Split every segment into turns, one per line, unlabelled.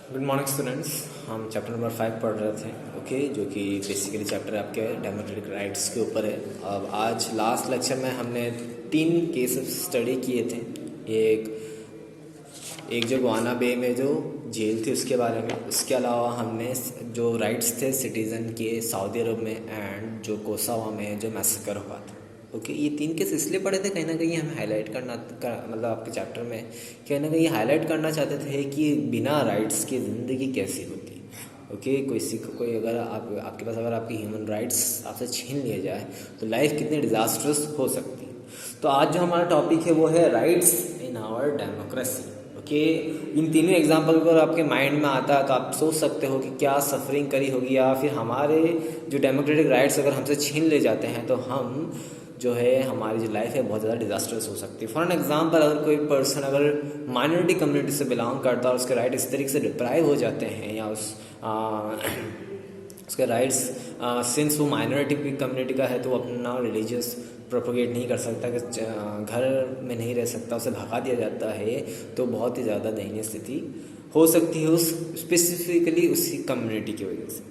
Good morning students. हम chapter number 5 पढ़ रहे थे, ओके, जो कि बेसिकली चैप्टर आपके डेमोक्रेटिक राइट्स के ऊपर है। अब आज लास्ट लेक्चर में हमने 3 केसेस स्टडी किए थे। एक एक जो गुआना बे में जो जेल थी उसके बारे में, उसके अलावा हमने जो राइट्स थे सिटीज़न के सऊदी अरब में एंड जो कोसावा में जो मैसेकर हुआ था। ओके, ये 3 केस इसलिए पढ़े थे, कहीं ना कहीं हमें हाईलाइट मतलब आपके चैप्टर में कहीं ना कहीं हाईलाइट करना चाहते थे कि बिना राइट्स की ज़िंदगी कैसी होती। ओके, कोई अगर आपके पास अगर आपकी ह्यूमन राइट्स आपसे छीन लिए जाए तो लाइफ कितनी डिज़ास्ट्रस हो सकती है। तो आज जो हमारा टॉपिक है वो है rights in our democracy. Okay, इन तीनों एग्जाम्पल पर आपके माइंड में आता है तो आप सोच सकते हो कि क्या सफरिंग करी होगी, या फिर हमारे जो डेमोक्रेटिक राइट्स अगर हमसे छीन ले जाते हैं तो हम जो है हमारी जो लाइफ है बहुत ज़्यादा डिजास्टर्स हो सकती है। फॉर एन एग्जाम्पल, अगर कोई पर्सन अगर माइनॉरिटी कम्युनिटी से बिलोंग करता है और उसके राइट इस तरीके से डिप्राइव हो जाते हैं, या उसके राइट्स सिंस वो माइनॉरिटी कम्युनिटी का है तो वो अपना रिलीजियस प्रोपोगेट नहीं कर सकता, कि घर में नहीं रह सकता, उसे भगा दिया जाता है, तो बहुत ही ज़्यादा दयनीय स्थिति हो सकती है उस स्पेसिफिकली उसी कम्युनिटी की वजह से,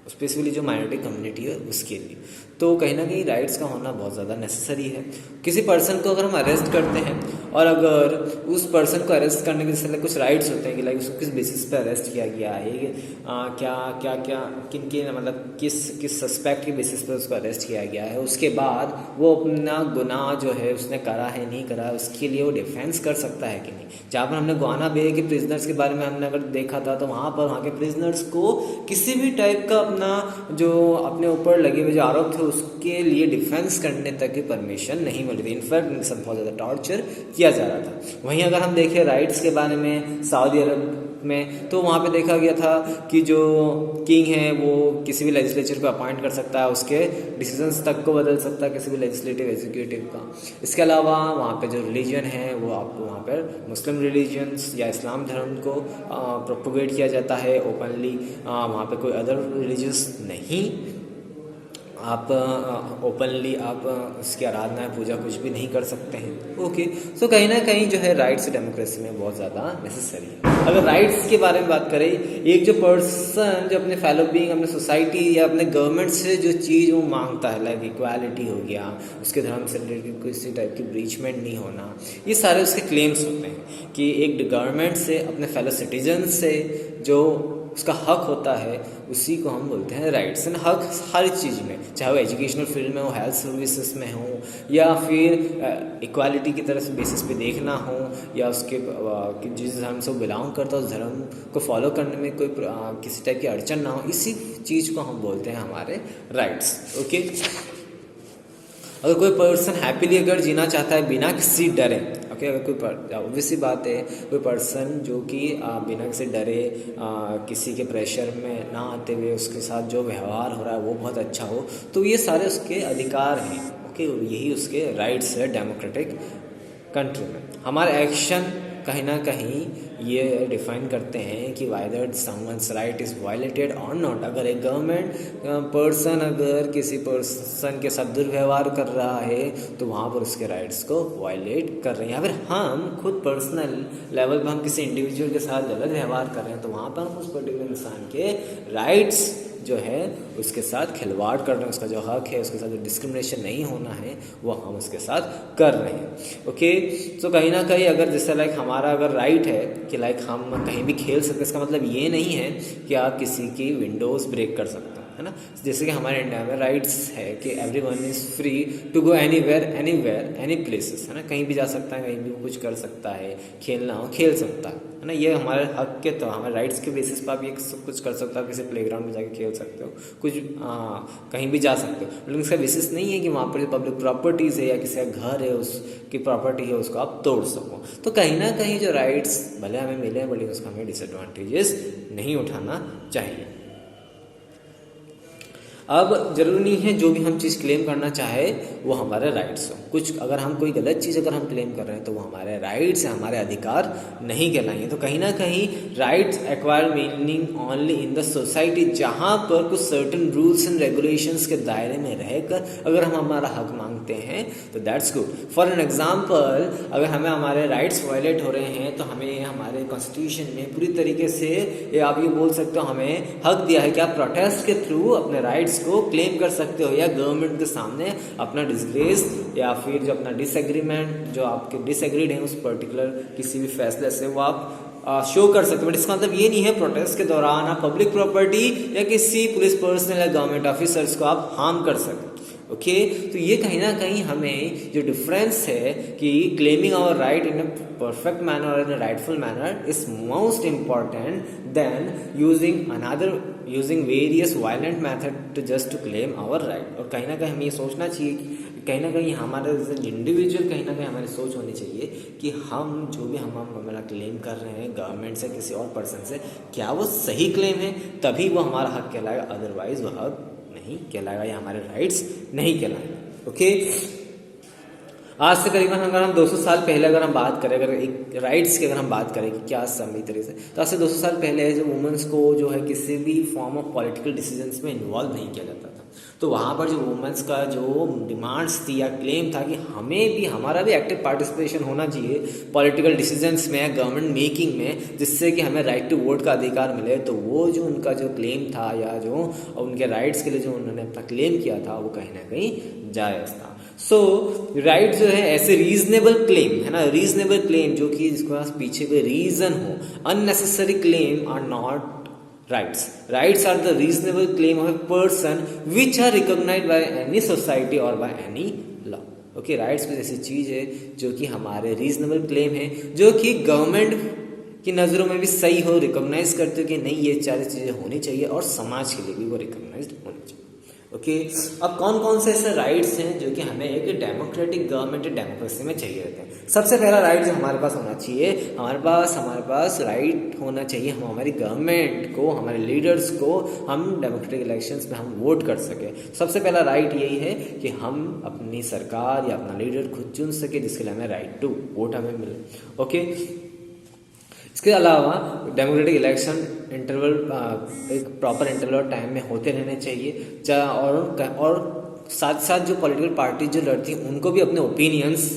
स्पेसिफिकली जो माइनॉरिटी कम्युनिटी है उसके लिए। तो कहीं ना कहीं राइट्स का होना बहुत ज़्यादा नेसेसरी है। किसी पर्सन को अगर हम अरेस्ट करते हैं और अगर उस पर्सन को अरेस्ट करने के जैसे कुछ राइट्स होते हैं कि लाइक उसको किस बेसिस पे अरेस्ट किया गया है, क्या क्या क्या किन किन मतलब किस सस्पेक्ट के बेसिस पे उसको अरेस्ट किया गया है, उसके बाद वो अपना गुनाह जो है उसने करा है नहीं करा है उसके लिए वो डिफेंस कर सकता है कि नहीं। जहाँ पर हमने गुआना बे के प्रिजनर्स के बारे में हमने अगर देखा था तो वहाँ के प्रिजनर्स को किसी भी टाइप का अपना जो अपने ऊपर लगे हुए जो आरोप थे उसके लिए डिफेंस करने तक की परमिशन नहीं मिल रही थी। इनफैक्ट उनके साथ बहुत ज़्यादा टॉर्चर किया जा रहा था। वहीं अगर हम देखें राइट्स के बारे में सऊदी अरब में, तो वहाँ पे देखा गया था कि जो किंग है वो किसी भी लेजिस्लेचर को अपॉइंट कर सकता है, उसके डिसीजंस तक को बदल सकता है, किसी भी लेजिस्लेटिव एग्जीक्यूटिव का। इसके अलावा वहाँ पे जो रिलीजन है वो आपको वहाँ पर मुस्लिम रिलीजन्स या इस्लाम धर्म को प्रोपोगेट किया जाता है ओपनली। वहाँ पे कोई अदर रिलीजियस नहीं, आप ओपनली आप उसकी आराधना पूजा कुछ भी नहीं कर सकते हैं। ओके, सो कहीं ना कहीं जो है राइट्स डेमोक्रेसी में बहुत ज़्यादा नेसेसरी है। अगर राइट्स के बारे में बात करें, एक जो पर्सन जो अपने फेलो बीइंग अपने सोसाइटी या अपने गवर्नमेंट से जो चीज़ वो मांगता है, लाइक इक्वालिटी हो गया, उसके धर्म से रिलेटेड किसी टाइप की ब्रीचमेंट नहीं होना, ये सारे उसके क्लेम्स होते हैं कि एक गवर्नमेंट से अपने फेलो सिटीजन से जो उसका हक होता है उसी को हम बोलते हैं राइट्स। एंड हक हर चीज़ में, चाहे वो एजुकेशनल फील्ड में हो, हेल्थ सर्विसेज में हो, या फिर इक्वालिटी की तरह से बेसिस पे देखना हो, या उसके जिस धर्म से वो बिलोंग करता है उस धर्म को फॉलो करने में कोई किसी टाइप की अड़चन ना हो, इसी चीज़ को हम बोलते हैं हमारे राइट्स। ओके, अगर कोई पर्सन हैप्पीली अगर जीना चाहता है बिना किसी डरे, ओके, अगर कोई ऑब्वियसली बात है कोई पर्सन जो कि बिना किसी डरे किसी के प्रेशर में ना आते हुए उसके साथ जो व्यवहार हो रहा है वो बहुत अच्छा हो, तो ये सारे उसके अधिकार हैं। ओके, यही उसके राइट्स है डेमोक्रेटिक कंट्री में। हमारे एक्शन कहीं ना कहीं ये डिफाइन करते हैं कि whether someone's right is violated और नॉट। अगर एक गवर्नमेंट पर्सन अगर किसी पर्सन के साथ दुर्व्यवहार कर रहा है तो वहाँ पर उसके राइट्स को वायलेट कर रहे हैं, या फिर हम खुद पर्सनल लेवल पर हम किसी इंडिविजुअल के साथ गलत व्यवहार कर रहे हैं तो वहाँ पर हम उस पर्टिकुलर इंसान के राइट्स जो है उसके साथ खिलवाड़ कर रहे हैं, उसका जो हक है उसके साथ जो डिस्क्रिमिनेशन नहीं होना है वो हम उसके साथ कर रहे हैं। ओके, तो कहीं ना कहीं अगर जैसे लाइक हमारा अगर राइट है कि लाइक हम कहीं भी खेल सकते, इसका मतलब ये नहीं है कि आप किसी की विंडोज़ ब्रेक कर सकते हो, है ना। जैसे कि हमारे इंडिया में राइट्स है कि everyone is free to go anywhere any places, है ना, कहीं भी जा सकता है, कहीं भी कुछ कर सकता है, खेलना हो खेल सकता है ना। ये हमारे हक के तो हमारे राइट्स के बेसिस पर आप ये सब कुछ कर सकते हो, किसी प्लेग्राउंड में जाके खेल सकते हो, कुछ कहीं भी जा सकते हो, लेकिन इसका बेसिस नहीं है कि वहाँ पर जो पब्लिक प्रॉपर्टीज़ है या किसी का घर है उसकी प्रॉपर्टी है उसको आप तोड़ सको। तो कहीं ना कहीं जो राइट्स भले हमें मिले हैं बट उसका हमें डिसएडवांटेजेस नहीं उठाना चाहिए। अब जरूरी नहीं है जो भी हम चीज़ क्लेम करना चाहे वो हमारे राइट्स हो। कुछ अगर हम कोई गलत चीज़ अगर हम क्लेम कर रहे हैं तो वो हमारे राइट्स हैं, हमारे अधिकार नहीं कहलाएंगे। तो कहीं ना कहीं rights acquire meaning only in the society, जहाँ पर कुछ सर्टन रूल्स एंड रेगुलेशंस के दायरे में रहकर अगर हम हमारा हक मांगते हैं तो that's good. For an example, अगर हमें हमारे राइट्स वायलेट हो रहे हैं तो हमें हमारे कॉन्स्टिट्यूशन में पूरी तरीके से आप ये बोल सकते हो हमें हक दिया है कि आप प्रोटेस्ट के थ्रू अपने राइट्स को क्लेम कर सकते हो या गवर्नमेंट के सामने अपना डिसग्रेस या फिर जो अपना डिसएग्रीमेंट, जो आपके डिसएग्रीड हैं उस पर्टिकुलर किसी भी फैसले से, वो आप शो कर सकते हो। बट इसका मतलब ये नहीं है प्रोटेस्ट के दौरान आप पब्लिक प्रॉपर्टी या किसी पुलिस पर्सन या गवर्नमेंट ऑफिसर्स को आप हार्म कर सकते। ओके तो ये कहीं ना कहीं हमें जो डिफरेंस है कि claiming our right in a perfect manner और in a rightful manner is most important than using various violent method to just to claim our right. और कहीं ना कहीं हमें ये सोचना चाहिए कि कहीं ना कहीं हमारे इंडिविजुअल कहीं ना कहीं हमारी सोच होनी चाहिए कि हम जो भी हम हमारा क्लेम कर रहे हैं गवर्नमेंट से किसी और पर्सन से, क्या वो सही क्लेम है, तभी वो हमारा हक कहलाएगा, अदरवाइज वह हक नहीं कहलाएगा या हमारे राइट्स नहीं कहलाएंगे। ओके आज से करीबन अगर हम 200 साल पहले अगर हम बात करें, अगर एक राइट्स की अगर हम बात करें कि क्या सही तरीके से, तो आज से 200 साल पहले जो वुमेन्स को जो है किसी भी फॉर्म ऑफ पॉलिटिकल डिसीजंस में इन्वॉल्व नहीं किया जाता था। तो वहाँ पर जो वुमेन्स का जो डिमांड्स थी या क्लेम था कि हमें भी हमारा भी एक्टिव पार्टिसिपेशन होना चाहिए पॉलिटिकल डिसीजंस में, गवर्नमेंट मेकिंग में, जिससे कि हमें राइट टू वोट का अधिकार मिले, तो वो जो उनका जो क्लेम था या जो उनके राइट्स के लिए जो उन्होंने अपना क्लेम किया था वो कहीं ना कहीं जायज़ था। सो राइट जो है ऐसे रीजनेबल क्लेम है ना, रीजनेबल क्लेम जो कि जिसके पास पीछे कोई रीजन हो, unnecessary claim are not rights. Rights are the reasonable claim of a person which are recognized by any society or by any law. Okay, rights कुछ ऐसी चीज है जो कि हमारे रीजनेबल क्लेम है, जो कि गवर्नमेंट की नज़रों में भी सही हो, रिकॉग्नाइज करते हो कि नहीं ये सारी चीज़ें होनी चाहिए और समाज के लिए भी वो रिकॉग्नाइज होनी चाहिए। ओके अब कौन कौन से ऐसे राइट्स हैं जो कि हमें एक डेमोक्रेटिक गवर्नमेंट डेमोक्रेसी में चाहिए रहते हैं। सबसे पहला राइट जो हमारे पास होना चाहिए, हमारे पास राइट होना चाहिए हम हमारी गवर्नमेंट को, हमारे लीडर्स को हम डेमोक्रेटिक इलेक्शंस में हम वोट कर सके। सबसे पहला राइट यही है कि हम अपनी सरकार या अपना लीडर खुद चुन सके, जिसके लिए हमें राइट टू वोट हमें मिले। ओके इसके अलावा डेमोक्रेटिक इलेक्शन इंटरवल एक प्रॉपर इंटरवल टाइम में होते रहने चाहिए, और साथ साथ जो पॉलिटिकल पार्टी जो लड़ती हैं उनको भी अपने ओपिनियंस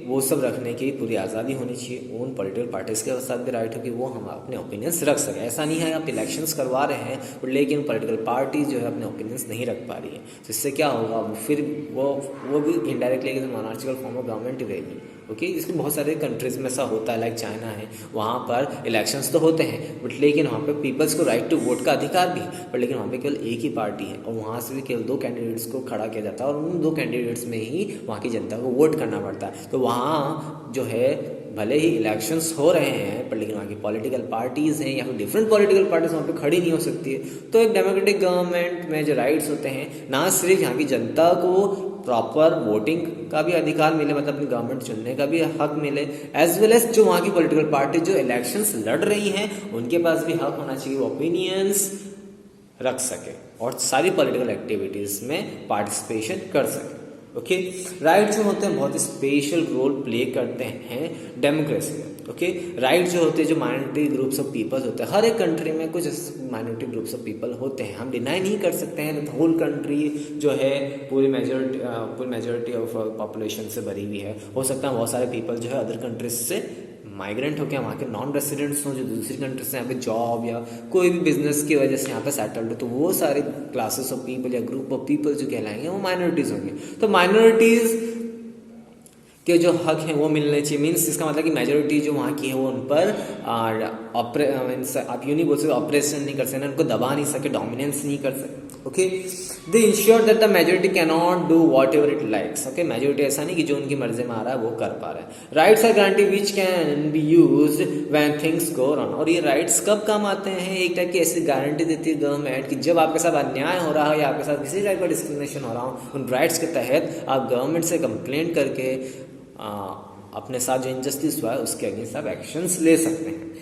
वो सब रखने की पूरी आज़ादी होनी चाहिए। उन पॉलिटिकल पार्टीज के साथ भी राइट हो कि वो हम अपने ओपिनियंस रख सकें। ऐसा नहीं है आप इलेक्शंस करवा रहे हैं लेकिन पॉलिटिकल पार्टी जो है अपने ओपिनियंस नहीं रख पा रही है, तो इससे क्या होगा, फिर वो भी इनडायरेक्टली मोनार्चिकल फॉर्म ऑफ गवर्नमेंट ही रहेगी। ओके इसके बहुत सारे कंट्रीज में ऐसा होता है, लाइक चाइना है, वहाँ पर इलेक्शंस तो होते हैं बट लेकिन वहाँ पे पीपल्स को राइट टू वोट का अधिकार भी है, पर लेकिन वहाँ पे केवल एक ही पार्टी है और वहाँ से भी केवल 2 कैंडिडेट्स को खड़ा किया जाता है और उन 2 कैंडिडेट्स में ही वहाँ की जनता को वोट करना पड़ता है। तो वहाँ जो है भले ही इलेक्शंस हो रहे हैं पर लेकिन वहाँ की पॉलिटिकल पार्टीज़ हैं या फिर डिफरेंट पॉलिटिकल पार्टीज वहाँ पे खड़ी नहीं हो सकती है। तो एक डेमोक्रेटिक गवर्नमेंट में जो राइट्स होते हैं, ना सिर्फ यहाँ की जनता को प्रॉपर वोटिंग का भी अधिकार मिले, मतलब अपनी गवर्नमेंट चुनने का भी हक मिले, एज वेल एज जो वहाँ की पॉलिटिकल पार्टी जो इलेक्शंस लड़ रही हैं उनके पास भी हक होना चाहिए, वो ओपिनियंस रख सके और सारी पॉलिटिकल एक्टिविटीज़ में पार्टिसिपेशन कर सके। ओके राइट जो होते हैं बहुत स्पेशल रोल प्ले करते हैं डेमोक्रेसी में। ओके राइट जो होते हैं, जो माइनॉरिटी ग्रुप्स ऑफ पीपल्स होते हैं, हर एक कंट्री में कुछ माइनॉरिटी ग्रुप्स ऑफ पीपल होते हैं, हम डिनाई नहीं कर सकते हैं। होल कंट्री जो है पूरी मेजोरिटी ऑफ पॉपुलेशन से भरी हुई है। हो सकता है बहुत सारे पीपल जो है अदर कंट्रीज से माइग्रेंट होकर वहाँ के नॉन रेसिडेंट्स हों, जो दूसरी कंट्री से यहाँ पे जॉब या कोई भी बिजनेस की वजह से यहाँ पे सेटल्ड हो, तो वो सारे क्लासेस ऑफ पीपल या ग्रुप ऑफ पीपल जो कहलाएंगे वो माइनॉरिटीज़ होंगे। तो माइनॉरिटीज़ के जो हक हैं वो मिलने चाहिए। मीन्स इसका मतलब कि मेजोरिटी जो वहाँ की है वो उन पर मीन्स आप यूँ नहीं बोल सकते ऑपरेशन नहीं कर सकते, उनको दबा नहीं सके, डोमिनेंस नहीं कर सकते। Okay they ensure that the majority can not do what ever it likes. Okay majority ऐसा नहीं कि जो उनकी मर्जी में आ रहा है वो कर पा रहा है। Rights are guarantee which can be use when things go wrong. और ये राइट्स कब काम आते हैं, एक टाइप की ऐसी गारंटी देती है गवर्नमेंट कि जब आपके साथ अन्याय हो रहा है या आपके साथ किसी टाइप का डिस्क्रिमिनेशन हो रहा हो, उन राइट्स के तहत आप गवर्नमेंट से कंप्लेंट करके अपने साथ जो इनजस्टिस हुआ है उसके अगेंस्ट आप एक्शंस ले सकते हैं।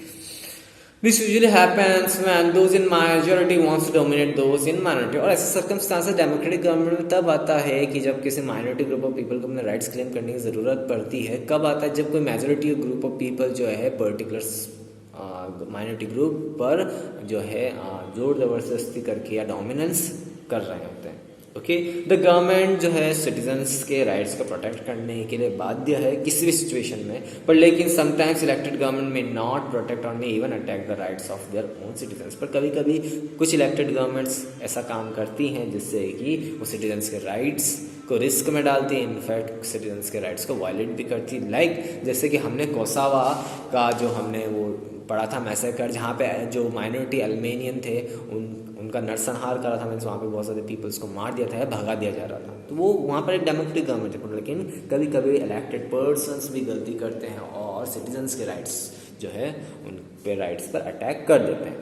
This usually happens when those in majority wants to dominate those in minority. और ऐसे सर्कमस्टांसेस डेमोक्रेटिक गवर्नमेंट में तब आता है कि जब किसी माइनॉरिटी ग्रुप ऑफ पीपल को अपने राइट्स क्लेम करने की ज़रूरत पड़ती है. कब आता है? जब कोई मेजोरिटी ग्रुप ऑफ पीपल जो है पर्टिकुलर माइनॉरिटी ग्रुप पर जो है जोर ज़बरदस्ती करके या डोमिनेंस कर रहे होते हैं. ओके, द गवर्नमेंट जो है सिटीजन्स के राइट्स को प्रोटेक्ट करने के लिए बाध्य है किसी भी सिचुएशन में, पर लेकिन समटाइम्स इलेक्टेड गवर्नमेंट में नॉट प्रोटेक्ट और में even attack the rights of their own citizens. पर कभी कभी कुछ इलेक्टेड गवर्नमेंट्स ऐसा काम करती हैं जिससे कि वो सिटीजन्स के राइट्स को रिस्क में डालती है, इनफैक्ट सिटीजन्स के राइट्स को वायलेट भी करती है. लाइक जैसे कि हमने कोसावा का जो हमने वो पढ़ा था मैसेकर, जहाँ पे जो माइनॉरिटी अल्मेनियन थे उनका नरसंहार करा था. मीन्स वहाँ पे बहुत सारे पीपल्स को मार दिया था या भगा दिया जा रहा था. तो वो वहाँ पर एक डेमोक्रेटिक गवर्नमेंट है, लेकिन कभी कभी इलेक्टेड पर्सन्स भी गलती करते हैं और सिटीजन्स के राइट्स जो है उन पे राइट्स पर अटैक कर देते हैं.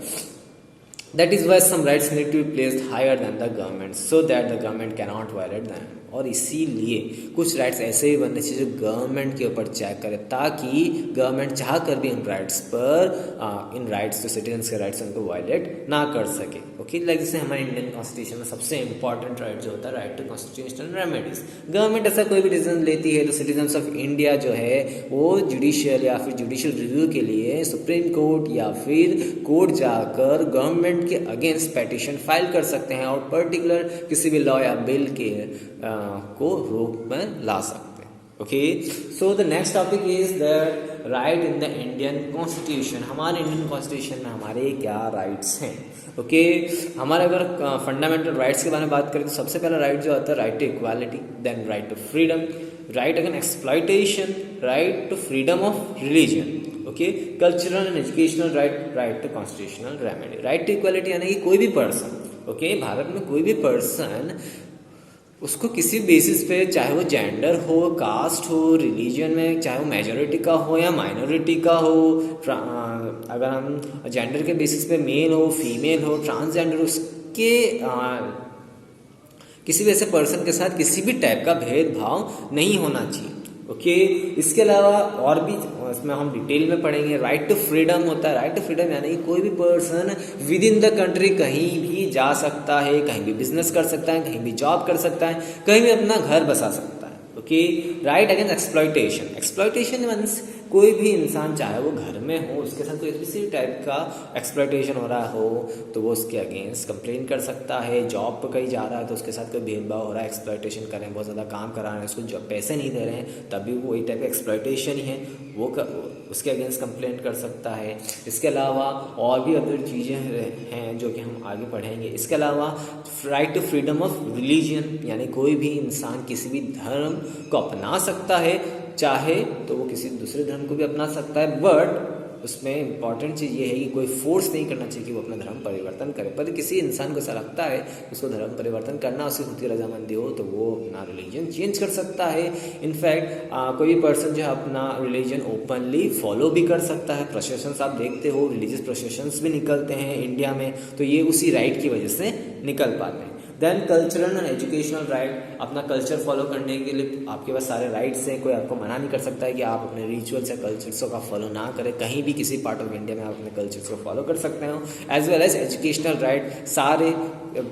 That is why some rights need to be placed higher than the government so that the government cannot violate them. और इसीलिए कुछ राइट्स ऐसे ही बनने चाहिए जो गवर्नमेंट के ऊपर चेक करे, ताकि गवर्नमेंट चाह कर भी इन राइट्स पर इन राइट्स जो सिटीजन्स के राइट्स उनको वायलेट ना कर सके. ओके, लाइक जैसे हमारे इंडियन कॉन्स्टिट्यूशन में सबसे इंपॉर्टेंट राइट जो होता है right to constitutional remedies. Government ऐसा कोई भी डिसीजन लेती है तो सिटीजन्स ऑफ इंडिया जो है वो जुडिशियल या फिर जुडिशियल रिव्यू के लिए सुप्रीम कोर्ट या फिर कोर्ट जाकर गवर्नमेंट के अगेंस्ट पेटिशन फाइल कर सकते हैं और पर्टिकुलर किसी भी लॉ या बिल के को रूप में ला सकते हैं. Okay, so the next topic is the right in the Indian constitution. हमारे इंडियन कॉन्स्टिट्यूशन में हमारे क्या राइट्स हैं? ओके, हमारे अगर फंडामेंटल राइट्स के बारे में बात करें तो सबसे पहला राइट जो आता है right to equality, then right to freedom, right against exploitation, right to freedom of religion. Okay, cultural and educational right, right to constitutional remedy. Right to equality यानी कि कोई भी पर्सन, ओके, भारत में कोई भी पर्सन उसको किसी बेसिस पे, चाहे वो जेंडर हो, कास्ट हो, रिलीजन में चाहे वो मेजॉरिटी का हो या माइनॉरिटी का हो, अगर हम जेंडर के बेसिस पे मेल हो, फीमेल हो, ट्रांसजेंडर, उसके किसी भी ऐसे पर्सन के साथ किसी भी टाइप का भेदभाव नहीं होना चाहिए. ओके, इसके अलावा और भी इसमें हम डिटेल में पढ़ेंगे. राइट टू फ्रीडम होता है. राइट टू फ्रीडम यानी कि कोई भी person with in the country कहीं भी जा सकता है, कहीं भी बिजनेस कर सकता है, कहीं भी जॉब कर सकता है, कहीं भी अपना घर बसा सकता है. Okay, right against exploitation. Exploitation means कोई भी इंसान चाहे वो घर में हो, उसके साथ कोई किसी टाइप का एक्सप्लॉइटेशन हो रहा हो तो वो उसके अगेंस्ट कंप्लेन कर सकता है. जॉब पर कहीं जा रहा है तो उसके साथ कोई भेदभाव हो रहा है, एक्सप्लॉइटेशन कर रहे हैं, बहुत ज़्यादा काम करा रहे हैं, उसको जब पैसे नहीं दे रहे हैं तभी वो वही टाइप का एक्सप्लॉइटेशन ही है, वो उसके अगेंस्ट कंप्लेन कर सकता है. इसके अलावा और भी अदर चीज़ें हैं जो कि हम आगे पढ़ेंगे. इसके अलावा right to freedom of religion यानी कोई भी इंसान किसी भी धर्म को अपना सकता है, चाहे तो वो किसी दूसरे धर्म को भी अपना सकता है, बट उसमें इंपॉर्टेंट चीज़ ये है कि कोई फोर्स नहीं करना चाहिए कि वो अपना धर्म परिवर्तन करे. पर किसी इंसान को ऐसा लगता है उसको धर्म परिवर्तन करना, उसकी खुद की रजामंदी हो तो वो अपना रिलीजन चेंज कर सकता है. इनफैक्ट कोई भी पर्सन जो है अपना रिलीजन ओपनली फॉलो भी कर सकता है. प्रोसेशंस आप देखते हो, रिलीजियस प्रोसेशंस भी निकलते हैं इंडिया में, तो ये उसी राइट की वजह से निकल पाते हैं. Then cultural and educational right. अपना कल्चर फॉलो करने के लिए आपके पास सारे राइट्स हैं, कोई आपको मना नहीं कर सकता है कि आप अपने रिचुअल्स या कल्चर्स का फॉलो ना करें. कहीं भी किसी पार्ट ऑफ इंडिया में आप अपने कल्चर्स को फॉलो कर सकते हो. As well as educational right. सारे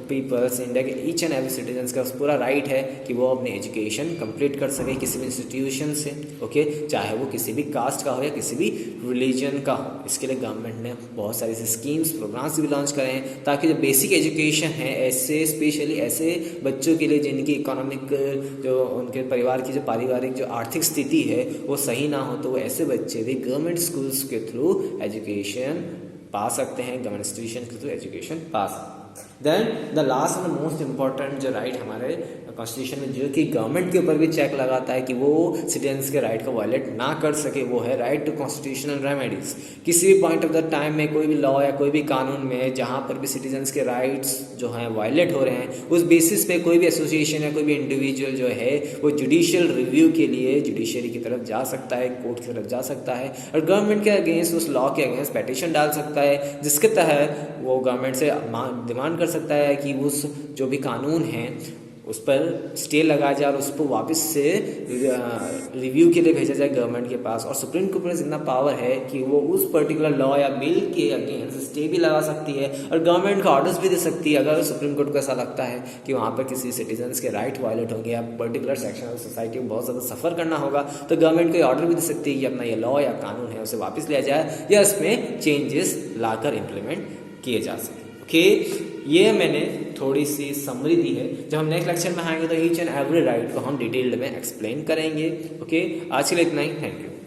पीपल्स इंडिया के ईच एंड एवरी सिटीजन्स का पूरा राइट है कि वो अपनी एजुकेशन कंप्लीट कर सके किसी भी इंस्टीट्यूशन से. ओके, चाहे वो किसी भी कास्ट का हो या किसी भी रिलीजन का हो. इसके लिए गवर्नमेंट ने बहुत सारे स्कीम्स, प्रोग्राम्स भी लॉन्च करे हैं ताकि जो बेसिक एजुकेशन है ऐसे स्पेशली ऐसे बच्चों के लिए जिनकी इकोनॉमिक जो उनके परिवार की जो पारिवारिक जो आर्थिक स्थिति है वो सही ना हो, तो वो ऐसे बच्चे भी गवर्नमेंट स्कूल्स के थ्रू एजुकेशन पा सकते हैं, गवर्नमेंट इंस्टीट्यूशन के थ्रू एजुकेशन पा सकते हैं. Then the last and most important जो राइट हमारे कॉन्स्टिट्यूशन में जो कि गवर्नमेंट के ऊपर भी चेक लगाता है कि वो सिटीजन्स के राइट को वायलेट ना कर सके, वो है राइट टू कॉन्स्टिट्यूशनल रेमेडीज. किसी भी पॉइंट ऑफ द टाइम में कोई भी लॉ या कोई भी कानून में जहाँ पर भी सिटीजन्स के राइट्स जो हैं वायलेट हो रहे हैं, उस बेसिस पे कोई भी एसोसिएशन या कोई भी इंडिविजुअल जो है वो जुडिशियल रिव्यू के लिए जुडिशरी की तरफ जा सकता है, कोर्ट की तरफ जा सकता है और गवर्नमेंट के अगेंस्ट उस लॉ के अगेंस्ट पेटिशन डाल सकता है, जिसके तहत वो गवर्नमेंट से डिमांड कर सकता है कि उस जो भी कानून है उस पर स्टे लगाया जाए और उसको वापस से रिव्यू के लिए भेजा जाए गवर्नमेंट के पास। और सुप्रीम कोर्ट में इतना पावर है कि वो उस पर्टिकुलर लॉ या बिल के अगेंस्ट स्टे भी लगा सकती है और गवर्नमेंट का ऑर्डर्स भी दे सकती है। अगर सुप्रीम कोर्ट को ऐसा लगता है कि वहाँ पर किसी सिटीजन्स के राइट वायलेट होंगे या पर्टिकुलर सेक्शन ऑफ सोसाइटी में बहुत ज़्यादा सफ़र करना होगा, तो गवर्नमेंट को ऑर्डर भी दे सकती है कि अपना ये लॉ या कानून है उसे वापस लिया जाए या इसमें चेंजेस लाकर इम्प्लीमेंट किए जा सके। ओके, ये मैंने थोड़ी सी समरी दी है। जब हम नेक्स्ट लेक्चर में आएंगे तो ईच एंड एवरी राइट को हम डिटेल्ड में एक्सप्लेन करेंगे। ओके, आज के लिए इतना ही। Thank you.